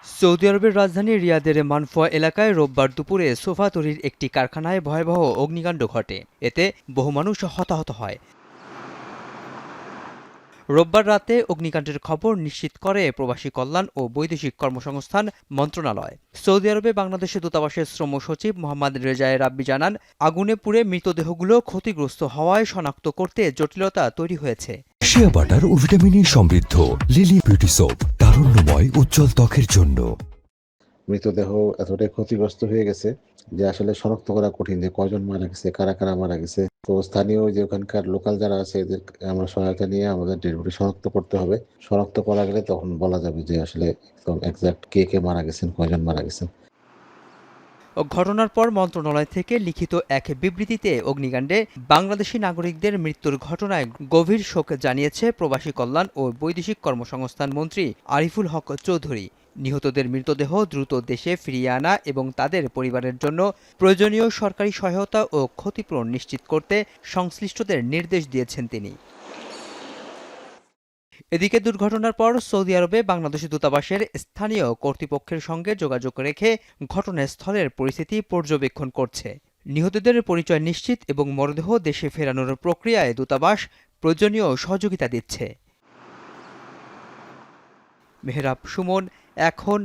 Saudi আরবের রাজধানী রিয়াদের মানফোয়া এলাকায় রোববার দুপুরে সোফা তৈরির একটি কারখানায় ভয়াবহ অগ্নিকাণ্ড ঘটে। এতে বহু মানুষ হতাহত হয়। রোববার রাতে অগ্নিকাণ্ডের খবর নিশ্চিত করে প্রবাসী কল্যাণ ও বৈদেশিক কর্মসংস্থান মন্ত্রণালয়। সৌদি আরবে বাংলাদেশের দূতাবাসের শ্রম সচিব মোহাম্মদ রেজায়ে রাব্বি জানান, আগুনে পুড়ে মৃতদেহগুলো ক্ষতিগ্রস্ত হওয়ায় শনাক্ত করতে জটিলতা তৈরি হয়েছে। শিয়া বাটার ও ভিটামিনে সমৃদ্ধ লিলি বিউটি সোপ, তারুণ্যময় উজ্জ্বল ত্বকের জন্য। মৃতদেহ এতটাই ক্ষতিগ্রস্ত হয়ে গেছে যে আসলে শনাক্ত করা কঠিন যে কয়জন মারা গেছে, কারা কারা মারা গেছে। তো স্থানীয় যে ওখানকার লোকাল যারা আছে এদের আমরা সহায়তা নিয়ে আমাদের ডেড বডি শনাক্ত করতে হবে। শনাক্ত করা গেলে তখন বলা যাবে যে আসলে একদম এক্সাক্ট কে কে মারা গেছেন, কয়জন মারা গেছেন। ঘটনার পর মন্ত্রণালয় থেকে লিখিত এক বিবৃতিতে অগ্নিকাণ্ডে বাংলাদেশি নাগরিকদের মৃত্যুর ঘটনায় গভীর শোক জানিয়েছে প্রবাসী কল্যাণ ও বৈদেশিক কর্মসংস্থান মন্ত্রী আরিফুল হক চৌধুরী। নিহতদের মৃতদেহ দ্রুত দেশে ফিরিয়ে আনা এবং তাদের পরিবারের জন্য প্রয়োজনীয় সরকারি সহায়তা ও ক্ষতিপূরণ নিশ্চিত করতে সংশ্লিষ্টদের নির্দেশ দিয়েছেন তিনি। এদিকে দুর্ঘটনার পর সৌদি আরবে বাংলাদেশি দূতাবাসের স্থানীয় কর্তৃপক্ষের সঙ্গে যোগাযোগ রেখে ঘটনাস্থলের পরিস্থিতি পর্যবেক্ষণ করছে। নিহতদের পরিচয় নিশ্চিত এবং মরদেহ দেশে ফেরানোর প্রক্রিয়ায় দূতাবাস প্রয়োজনীয় সহযোগিতা দিচ্ছে। মেহরাব সুমন, এখন